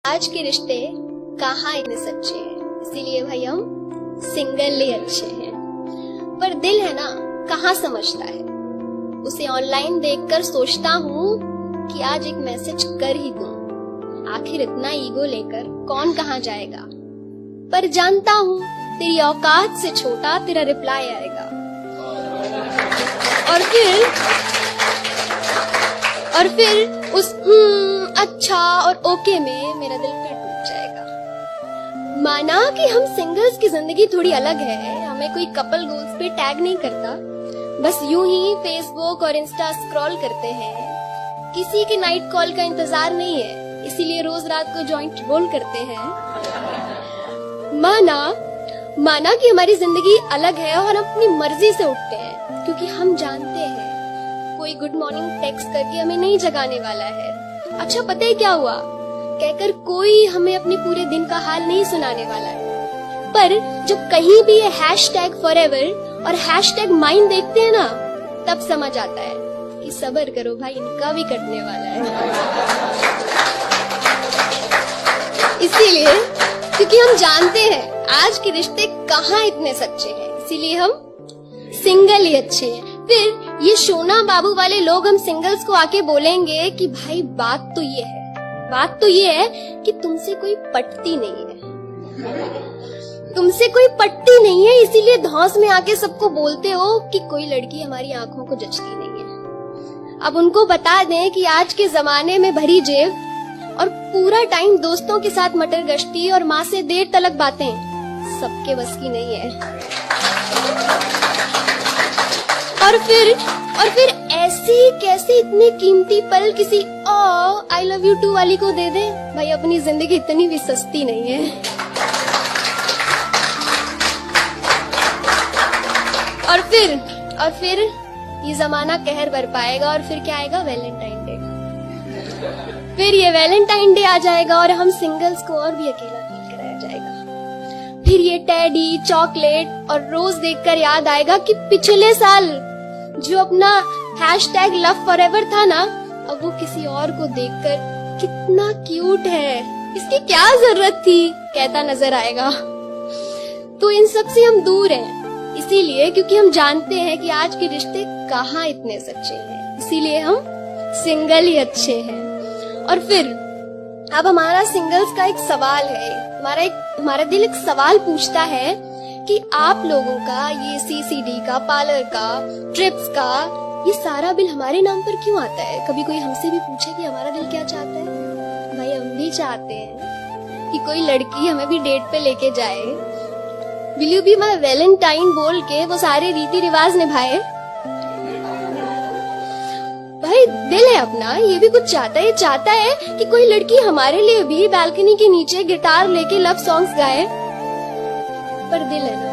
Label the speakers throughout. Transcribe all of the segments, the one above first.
Speaker 1: आज के रिश्ते कहाँ इतने सच्चे हैं, इसीलिए भाई हम सिंगल ही अच्छे हैं। पर दिल है ना कहाँ समझता है, उसे ऑनलाइन देखकर सोचता हूँ कि आज एक मैसेज कर ही दूं। आखिर इतना ईगो लेकर कौन कहाँ जाएगा, पर जानता हूँ तेरी औकात से छोटा तेरा रिप्लाई आएगा। और फिर उस अच्छा और ओके में मेरा दिल फिर टूट जाएगा। माना कि हम सिंगल्स की जिंदगी थोड़ी अलग है, हमें कोई कपल गोल्स पे टैग नहीं करता, बस यूं ही फेसबुक और इंस्टा स्क्रॉल करते हैं। किसी के नाइट कॉल का इंतजार नहीं है, इसीलिए रोज रात को जॉइंट रोल करते हैं। माना कि हमारी जिंदगी अलग है और हम अपनी मर्जी से उठते हैं, क्योंकि हम जानते हैं कोई गुड मॉर्निंग टेक्स्ट करके हमें नहीं जगाने वाला है। अच्छा पता है क्या हुआ कहकर कोई हमें अपने पूरे दिन का हाल नहीं सुनाने वाला है। पर जब कहीं भी ये #forever और #mine देखते हैं ना, तब समझ आता है कि सब्र करो भाई, इनका भी कटने वाला है। इसीलिए क्योंकि हम जानते हैं आज के रिश्ते कहाँ इतने सच्चे हैं, इसीलिए हम सिंगल ही अच्छे हैं। फिर ये सोना बाबू वाले लोग हम सिंगल्स को आके बोलेंगे कि भाई बात तो ये है कि तुमसे कोई पटती नहीं है, इसीलिए धौंस में आके सबको बोलते हो कि कोई लड़की हमारी आंखों को जचती नहीं है। अब उनको बता दें कि आज के जमाने में भरी जेब और पूरा टाइम दोस्तों के साथ मटर गश्ती और माँ से देर तलक बातें सबके बस की नहीं है। और फिर ऐसी कैसे इतने कीमती पल किसी आई लव यू टू वाली को दे दे। भाई अपनी जिंदगी इतनी भी सस्ती नहीं है। और फिर ये जमाना कहर बरपाएगा और फिर क्या आएगा, वैलेंटाइन डे। फिर ये वैलेंटाइन डे आ जाएगा और हम सिंगल्स को और भी अकेला फील कराया जाएगा। फिर ये टेडी, चॉकलेट और रोज देखकर याद आएगा कि पिछले साल जो अपना #LoveForever था ना, अब वो किसी और को देखकर कितना क्यूट है, इसकी क्या जरूरत थी कहता नजर आएगा। तो इन सब से हम दूर हैं, इसीलिए क्योंकि हम जानते हैं कि आज के रिश्ते कहाँ इतने सच्चे हैं, इसीलिए हम सिंगल ही अच्छे हैं। और फिर अब हमारा सिंगल्स का एक सवाल है, हमारा दिल एक सवाल पूछता है कि आप लोगों का ये CCD का, पार्लर का, ट्रिप्स का ये सारा बिल हमारे नाम पर क्यों आता है। कभी कोई हमसे भी पूछे कि हमारा दिल क्या चाहता है। भाई हम भी चाहते हैं कि कोई लड़की हमें भी डेट पे लेके जाए, will you be my Valentine बोल के वो सारे रीति रिवाज निभाए। भाई दिल है अपना, ये भी कुछ चाहता है, ये चाहता है कि कोई लड़की हमारे लिए भी बालकनी के नीचे गिटार लेके लव सॉन्ग्स गाए। पर दिल है ना,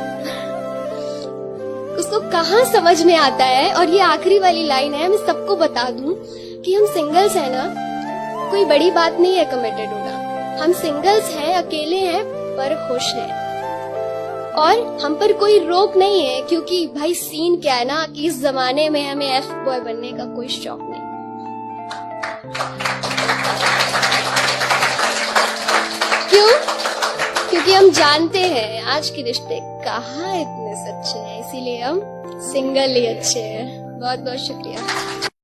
Speaker 1: उसको कहाँ समझ में आता है। और ये आखिरी वाली लाइन है, मैं सबको बता दूं कि हम सिंगल्स हैं ना, कोई बड़ी बात नहीं है कमिटेड होना। हम सिंगल्स हैं, अकेले हैं पर खुश हैं, और हम पर कोई रोक नहीं है, क्योंकि भाई सीन क्या है ना कि इस जमाने में हमें F बॉय बनने का कोई शौक नहीं। क्यों? क्योंकि हम जानते हैं आज के रिश्ते कहाँ इतने सच्चे हैं, इसीलिए हम सिंगल ही अच्छे हैं। बहुत बहुत शुक्रिया।